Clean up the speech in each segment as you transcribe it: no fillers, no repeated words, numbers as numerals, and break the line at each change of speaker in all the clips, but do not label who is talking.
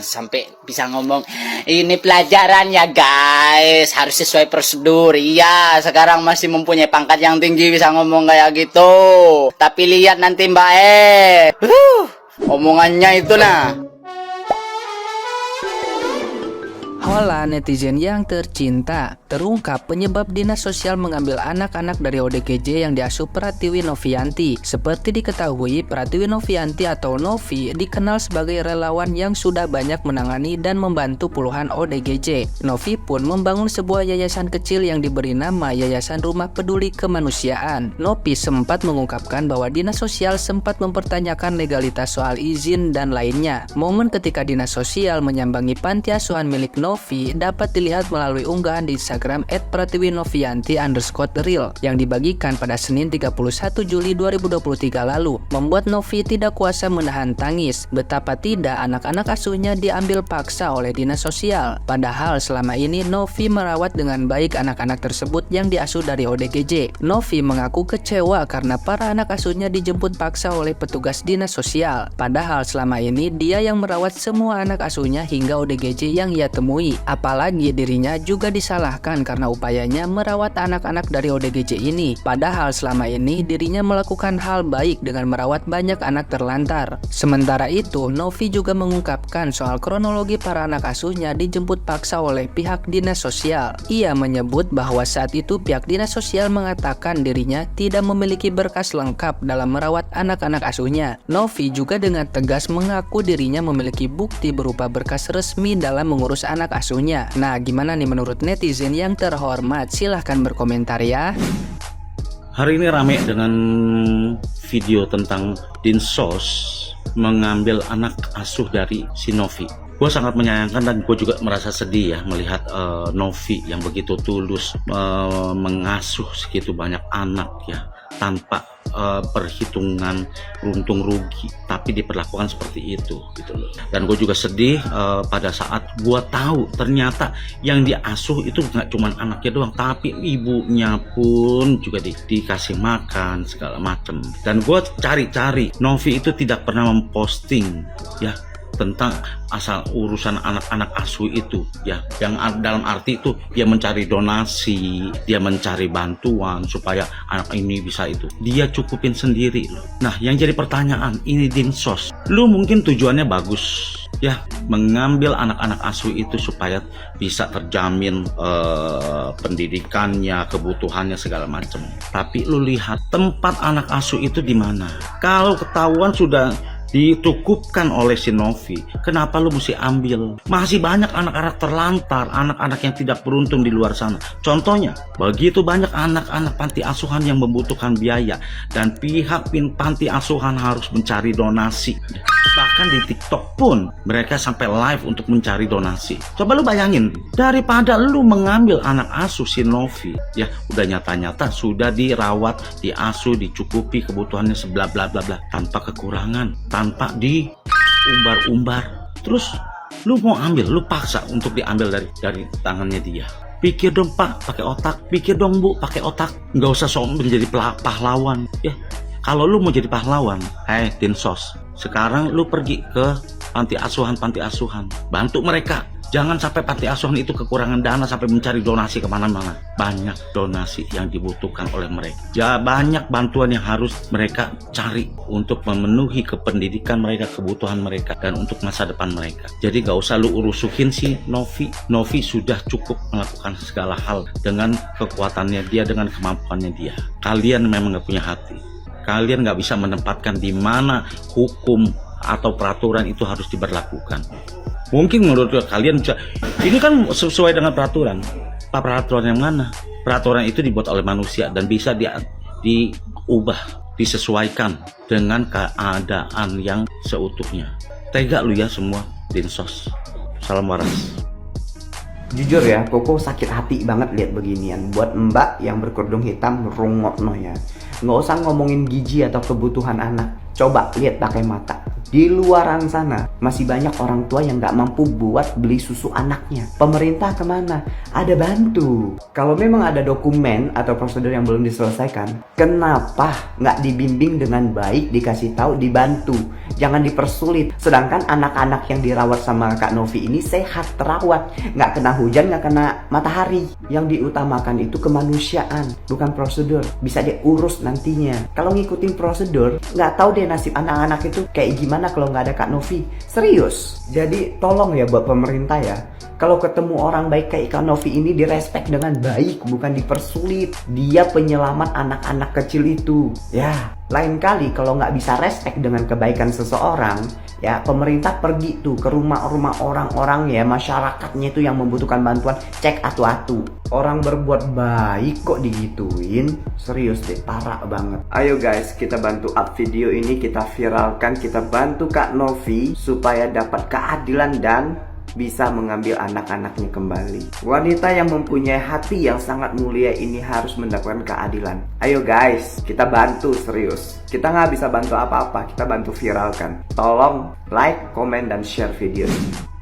sampai bisa ngomong ini pelajaran ya guys, harus sesuai prosedur. Iya, sekarang masih mempunyai pangkat yang tinggi bisa ngomong kayak gitu. Tapi lihat nanti Mbak omongannya itu nah.
Hola netizen yang tercinta, terungkap penyebab dinas sosial mengambil anak-anak dari ODGJ yang diasuh Pratiwi Novianti. Seperti diketahui, Pratiwi Novianti atau Novi dikenal sebagai relawan yang sudah banyak menangani dan membantu puluhan ODGJ. Novi pun membangun sebuah yayasan kecil yang diberi nama Yayasan Rumah Peduli Kemanusiaan. Novi sempat mengungkapkan bahwa dinas sosial sempat mempertanyakan legalitas soal izin dan lainnya. Momen ketika dinas sosial menyambangi panti asuhan milik Novi dapat dilihat melalui unggahan di Instagram @pratiwinovianti_real yang dibagikan pada Senin 31 Juli 2023 lalu, membuat Novi tidak kuasa menahan tangis. Betapa tidak anak-anak asuhnya diambil paksa oleh dinas sosial. Padahal selama ini Novi merawat dengan baik anak-anak tersebut yang diasuh dari ODGJ. Novi mengaku kecewa karena para anak asuhnya dijemput paksa oleh petugas dinas sosial. Padahal selama ini dia yang merawat semua anak asuhnya hingga ODGJ yang ia temui. Apalagi dirinya juga disalahkan karena upayanya merawat anak-anak dari ODGJ ini. Padahal selama ini dirinya melakukan hal baik dengan merawat banyak anak terlantar. Sementara itu, Novi juga mengungkapkan soal kronologi para anak asuhnya dijemput paksa oleh pihak dinas sosial. Ia menyebut bahwa saat itu pihak dinas sosial mengatakan dirinya tidak memiliki berkas lengkap dalam merawat anak-anak asuhnya. Novi juga dengan tegas mengaku dirinya memiliki bukti berupa berkas resmi dalam mengurus anak asuhnya. Nah, gimana nih menurut netizen yang terhormat? Silahkan berkomentar ya.
Hari ini rame dengan video tentang Dinsos mengambil anak asuh dari si Novi. Gue sangat menyayangkan dan gue juga merasa sedih ya melihat Novi yang begitu tulus mengasuh segitu banyak anak ya tanpa perhitungan untung rugi, tapi diperlakukan seperti itu gitu loh. Dan gue juga sedih pada saat gue tahu ternyata yang diasuh itu nggak cuma anaknya doang, tapi ibunya pun juga dikasih makan segala macem. Dan gue cari-cari, Novi itu tidak pernah memposting ya tentang asal urusan anak-anak asuh itu ya, yang dalam arti itu dia mencari donasi, dia mencari bantuan supaya anak ini bisa itu, dia cukupin sendiri loh. Nah, yang jadi pertanyaan, ini Dinsos, lu mungkin tujuannya bagus ya, mengambil anak-anak asuh itu supaya bisa terjamin pendidikannya, kebutuhannya segala macam. Tapi lu lihat tempat anak asuh itu di mana? Kalau ketahuan sudah dicukupkan oleh si Novi, kenapa lu mesti ambil? Masih banyak anak-anak terlantar, anak-anak yang tidak beruntung di luar sana. Contohnya, begitu banyak anak-anak panti asuhan yang membutuhkan biaya dan pihak panti asuhan harus mencari donasi. Bahkan di TikTok pun mereka sampai live untuk mencari donasi. Coba lu bayangin, daripada lu mengambil anak asuh si Novi ya, udah nyata-nyata sudah dirawat, diasuh, dicukupi kebutuhannya sebla bla bla bla tanpa kekurangan, tanpa diumbar-umbar. Terus lu mau ambil, lu paksa untuk diambil dari tangannya dia. Pikir dong Pak, pakai otak. Pikir dong Bu, pakai otak. Nggak usah sok menjadi pahlawan ya. Kalau lu mau jadi pahlawan, Dinsos, sekarang lu pergi ke panti asuhan, bantu mereka. Jangan sampai panti asuhan itu kekurangan dana sampai mencari donasi kemana-mana. Banyak donasi yang dibutuhkan oleh mereka. Ya, banyak bantuan yang harus mereka cari untuk memenuhi kependidikan mereka, kebutuhan mereka, dan untuk masa depan mereka. Jadi gak usah lu urusuhin si Novi. Novi sudah cukup melakukan segala hal dengan kekuatannya dia, dengan kemampuannya dia. Kalian memang gak punya hati. Kalian nggak bisa menempatkan di mana hukum atau peraturan itu harus diberlakukan. Mungkin menurut kalian bisa, ini kan sesuai dengan peraturan. Pak, peraturan yang mana? Peraturan itu dibuat oleh manusia dan bisa diubah, disesuaikan dengan keadaan yang seutuhnya. Tega lu ya semua, Dinsos. Salam waras.
Jujur ya, Koko sakit hati banget lihat beginian. Buat mbak yang berkerudung hitam, rungokno ya. Nggak usah ngomongin gizi atau kebutuhan anak. Coba lihat pakai mata. Di luaran sana masih banyak orang tua yang nggak mampu buat beli susu anaknya. Pemerintah kemana? Ada bantu. Kalau memang ada dokumen atau prosedur yang belum diselesaikan, kenapa nggak dibimbing dengan baik, dikasih tahu, dibantu? Jangan dipersulit. Sedangkan anak-anak yang dirawat sama Kak Novi ini sehat, terawat, nggak kena hujan, nggak kena matahari. Yang diutamakan itu kemanusiaan, bukan prosedur. Bisa diurus nantinya. Kalau ngikutin prosedur, nggak tahu deh nasib anak-anak itu kayak gimana kalau nggak ada Kak Novi. Serius. Jadi tolong ya buat pemerintah ya, kalau ketemu orang baik kayak Kak Novi ini direspek dengan baik, bukan dipersulit. Dia penyelamat anak-anak kecil itu. Ya, lain kali kalau nggak bisa respek dengan kebaikan seseorang, ya pemerintah pergi tuh ke rumah-rumah orang-orang ya, masyarakatnya itu yang membutuhkan bantuan, cek atu-atu. Orang berbuat baik kok digituin. Serius deh, parah banget. Ayo guys, kita bantu up video ini, kita viralkan, kita bantu Kak Novi supaya dapat keadilan dan bisa mengambil anak-anaknya kembali. Wanita yang mempunyai hati yang sangat mulia ini harus mendapatkan keadilan. Ayo guys, kita bantu serius. Kita nggak bisa bantu apa-apa, kita bantu viralkan. Tolong like, komen, dan share video ini.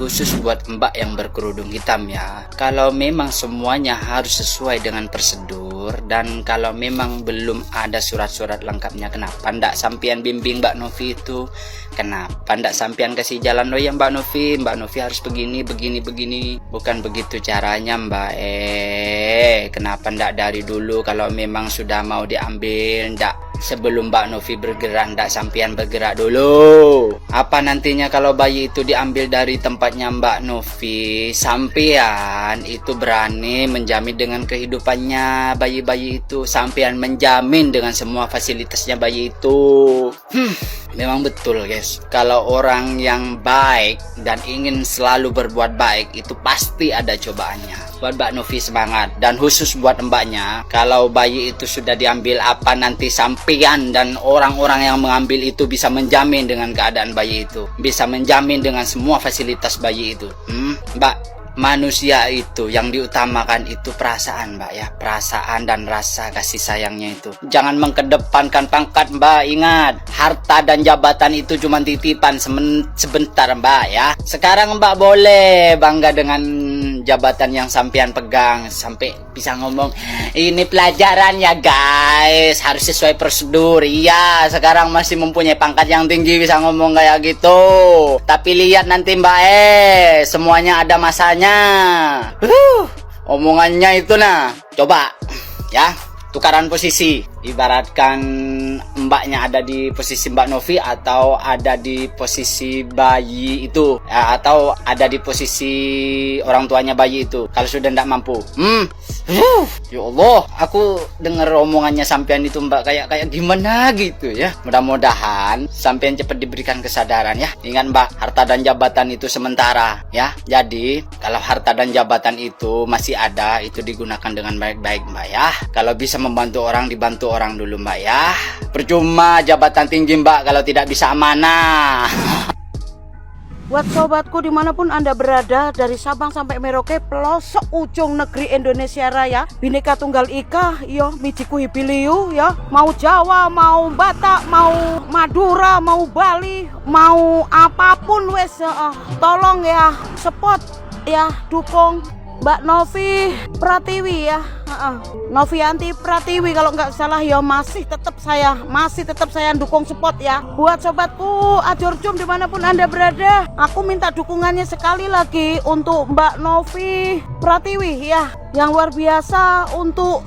Khusus buat mbak yang berkerudung hitam ya, kalau memang semuanya harus sesuai dengan prosedur, dan kalau memang belum ada surat-surat lengkapnya, kenapa ndak sampean bimbing Mbak Novi itu? Kenapa ndak sampean kasih jalan, oh ya Mbak Novi harus begini, bukan begitu caranya Mbak. Kenapa ndak dari dulu kalau memang sudah mau diambil, ndak sebelum Mbak Novi bergerak, ndak sampean bergerak dulu? Apa nantinya kalau bayi itu diambil dari tempatnya Mbak Novi, sampean itu berani menjamin dengan kehidupannya bayi-bayi itu, sampean menjamin dengan semua fasilitasnya bayi itu. Memang betul guys, kalau orang yang baik dan ingin selalu berbuat baik itu pasti ada cobaannya. Buat Mbak Novi semangat, dan khusus buat mbaknya, kalau bayi itu sudah diambil, apa nanti sampean dan orang-orang yang mengambil itu bisa menjamin dengan keadaan bayi itu, bisa menjamin dengan semua fasilitas bayi itu. Mbak, manusia itu yang diutamakan itu perasaan Mbak ya, perasaan dan rasa kasih sayangnya itu. Jangan mengkedepankan pangkat Mbak, ingat, harta dan jabatan itu cuma titipan sebentar Mbak ya. Sekarang Mbak boleh bangga dengan jabatan yang sampean pegang, sampai bisa ngomong ini pelajaran ya guys, harus sesuai prosedur. Iya, sekarang masih mempunyai pangkat yang tinggi bisa ngomong kayak gitu. Tapi lihat nanti Mbak, semuanya ada masanya. Omongannya itu nah, coba ya, tukaran posisi. Ibaratkan mbaknya ada di posisi Mbak Novi, atau ada di posisi bayi itu ya, atau ada di posisi orang tuanya bayi itu kalau sudah tidak mampu. Ya Allah, aku dengar omongannya sampean itu Mbak kayak gimana gitu ya. Mudah-mudahan sampean cepat diberikan kesadaran ya. Ingat Mbak, harta dan jabatan itu sementara ya. Jadi kalau harta dan jabatan itu masih ada, itu digunakan dengan baik-baik Mbak ya. Kalau bisa membantu orang, dibantu orang dulu Mbak ya. Percuma jabatan tinggi Mbak kalau tidak bisa amanah.
Buat sobatku dimanapun Anda berada, dari Sabang sampai Merauke, pelosok ujung negeri Indonesia Raya, Bhinneka Tunggal Ika, yo mijiku hibiliu ya. Mau Jawa, mau Batak, mau Madura, mau Bali, mau apapun wes, tolong ya, support ya, dukung Mbak Novi Pratiwi ya. Novianti Pratiwi kalau nggak salah ya, masih tetap saya dukung support ya. Buat sobatku Ajorjum dimanapun Anda berada, aku minta dukungannya sekali lagi untuk Mbak Novi Pratiwi ya, yang luar biasa untuk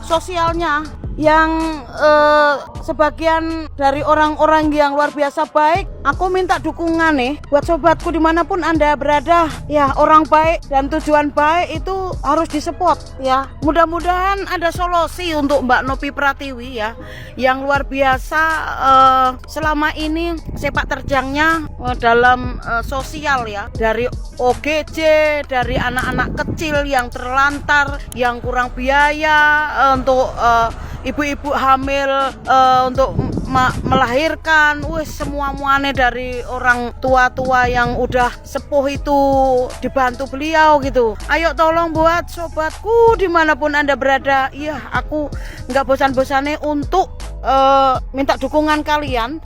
sosialnya, yang sebagian dari orang-orang yang luar biasa baik. Aku minta dukungan nih buat sobatku dimanapun Anda berada ya, orang baik dan tujuan baik itu harus disupport ya. Mudah-mudahan ada solusi untuk Mbak Novi Pratiwi ya, yang luar biasa selama ini sepak terjangnya dalam sosial ya, dari OGJ, dari anak-anak kecil yang terlantar, yang kurang biaya untuk ibu-ibu hamil untuk melahirkan, semua muane dari orang tua-tua yang udah sepuh itu dibantu beliau gitu. Ayo tolong buat sobatku dimanapun Anda berada, iya aku nggak bosan-bosannya untuk minta dukungan kalian.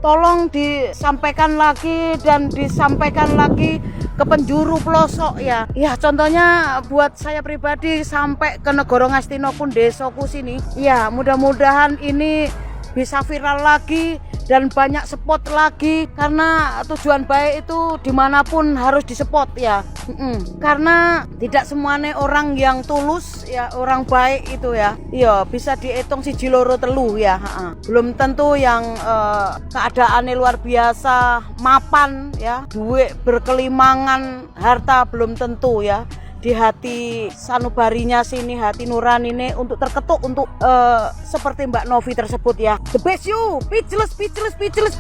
Tolong disampaikan lagi dan disampaikan lagi ke penjuru pelosok ya. Ya contohnya buat saya pribadi sampai ke negara Ngastino pun desoku sini. Ya mudah-mudahan ini bisa viral lagi dan banyak spot lagi, karena tujuan baik itu dimanapun harus dispot ya. Karena tidak semuanya orang yang tulus ya, orang baik itu ya, iya bisa dihitung siji loro telu ya. Belum tentu yang keadaannya luar biasa, mapan ya, duit berkelimangan, harta belum tentu ya. Di hati sanubarinya sini, hati nurani ini untuk terketuk untuk seperti Mbak Novi tersebut ya. The best you, speechless.